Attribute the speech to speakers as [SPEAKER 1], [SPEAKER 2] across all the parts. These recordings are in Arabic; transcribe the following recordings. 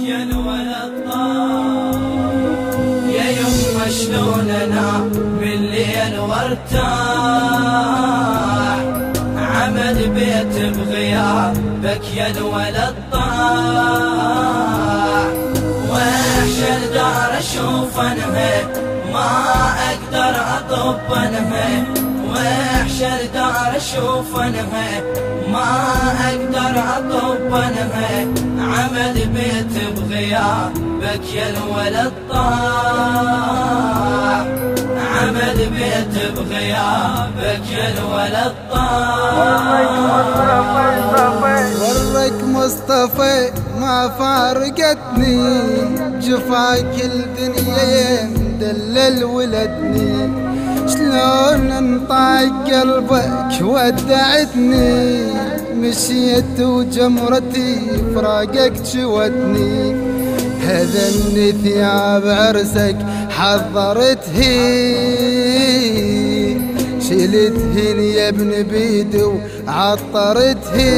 [SPEAKER 1] يا الولد طاح. يا يما شلون انام بالليل وارتاح، عمل بيت بغيابك يا الولد طاح. وحش الدار اشوف انهي ما اقدر اطب انهي، وحش الدار اشوف انهي ما اقدر اطب انهي، عمل بيت بغيابك يا الولد طاح. عمل بيت بغيابك يا الولد طاح.
[SPEAKER 2] ورك مصطفى ما فارقتني، جفاك الدنيا مدلل ولدني، شلون انطاق قلبك ودعتني، مشيت وجمرتي فراقك جودني، هذني ثياب عرسك حضرتهن، شلتهن يا ابن بيدي وعطرتهن،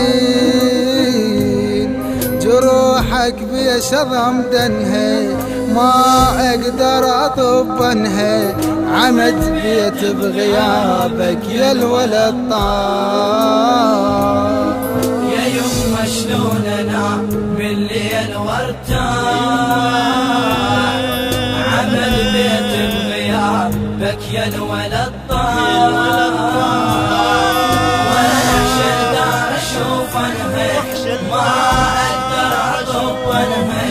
[SPEAKER 2] جروحك بشظم دنها ما اقدر اطبنها، عمد بيت بغيابك يا الولد طاح.
[SPEAKER 1] يا يما شلون انام بالليل وارتاح، عمل بيت بغيابك يا الولد طاح. وحش الدار اشوف انهي ما اقدر اطب انهي،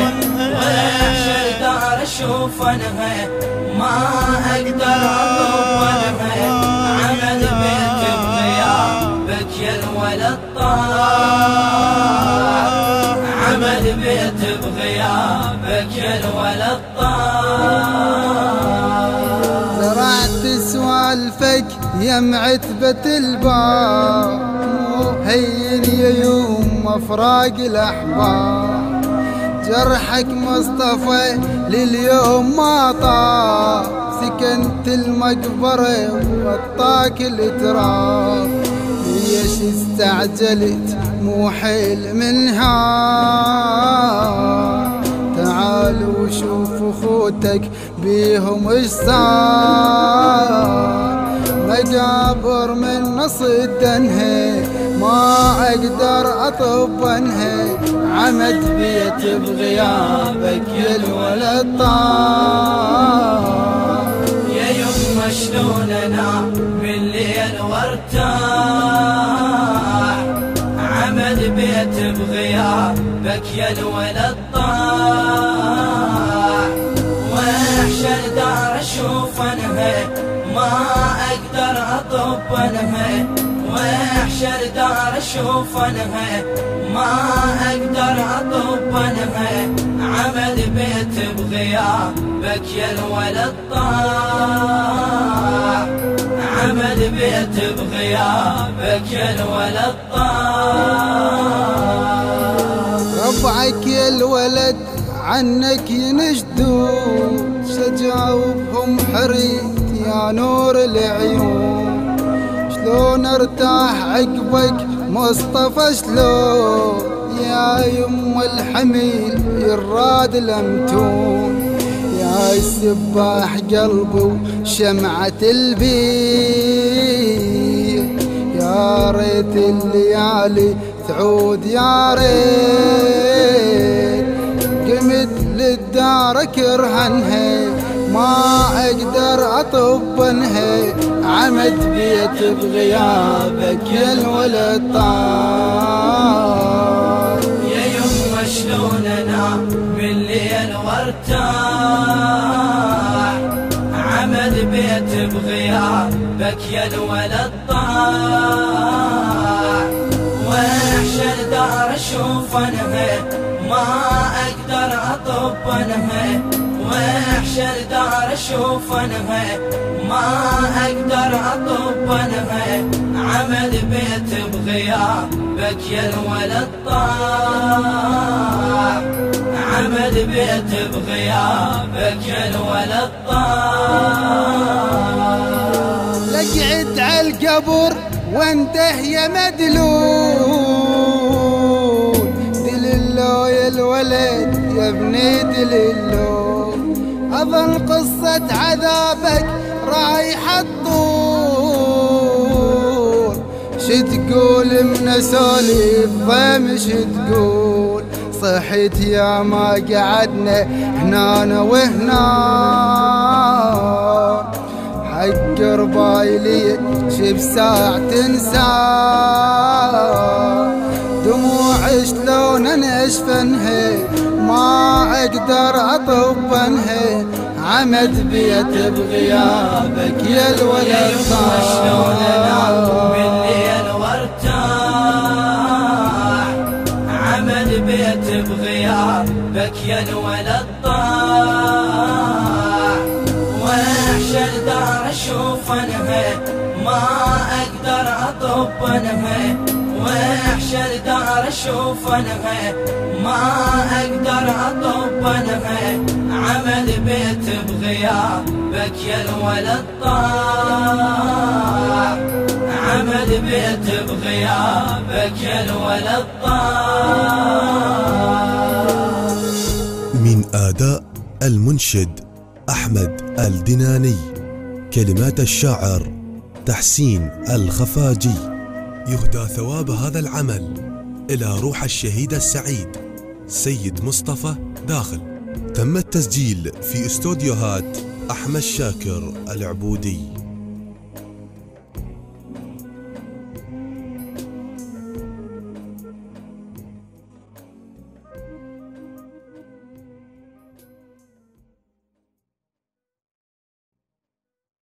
[SPEAKER 1] وحش الدار اشوف انهي ما اقدر اطب انهي، عمل بيت بغيابك يا الولد طاح. عمل بيت بغيابك يا الولد طاح.
[SPEAKER 2] زرعت سوالفك يا معتبة الباب، مو هين يا يوم فراق الاحباب، جرحك مصطفى لليوم ما طاب، سكنت المقبرة وغطاك التراب، ليش استعجلت مو حيل منها، تعال وشوف اخوتك بيهم اش صار، مقابر من نص الدنها ما اقدر اطبنها، عمد بيت بغيابك يا الولد طاح.
[SPEAKER 1] يا يما شلون انام بالليل وارتاح، عمل بيت بغيابك يا الولد طاح. وحش الدار اشوف انهي ما اقدر اطب انهي، وحش الدار اشوف انهي ما اقدر اطب انهي، عمل بيت بغيابك يا الولد طاح. عمل بيت بغيابك يا الولد طاح.
[SPEAKER 2] ربعك يا الولد عنك ينشدون، شجاوبهم حريت يا نور العيون، شلون ارتاح عقبك مصطفى شلون، يا يم الحميل يراد الامتون، يا السباح قلبي وشمعة البير، يا ريت الليالي تعود يا ريت، قمت للدار كرهنها ما اقدر اطبنها، عمد بيت بغيابك يا الولد طاح.
[SPEAKER 1] يا يما شلون انام بالليل وارتاح، عمل بيت بغيابك يا الولد طاح. وحش الدار اشوف انهي ما اقدر اطب انهي، وحش الدار اشوف انهي ما اقدر اطب انهي، عمل بيت بغيابك يا الولد طاح. عمل بيت بغيابك يا الولد طاح.
[SPEAKER 2] لقعد عالقبر وانده يا مدلول، دل يا الولد يا ابني دليلو، أظن قصة عذابك رايحة تطول. شتقول من اسوليف ضيم شتقول، صحيت يا ما قعدنا هنا وهنا، حق ربايلي شب ساع تنسى، دموع شلون انشفنها ما اقدر اطبنها، عمد بيت بغيابك يا الولد
[SPEAKER 1] شلون انام بالليل وارتاح، عمد بيت بغيابك يا الولد طاح، واحشى الدار اشوف انها ما اقدر اطبنها، واحشى الدار اشوف انها ما اقدر اطبنها، عمل بيت بغيابك يا الولد طاح، عمل بيت بغيابك يا الولد طاح.
[SPEAKER 3] من آداء المنشد أحمد الدناني، كلمات الشاعر تحسين الخفاجي. يهدى ثواب هذا العمل إلى روح الشهيد السعيد سيد مصطفى داخل. تم التسجيل في استوديوهات أحمد شاكر العبودي.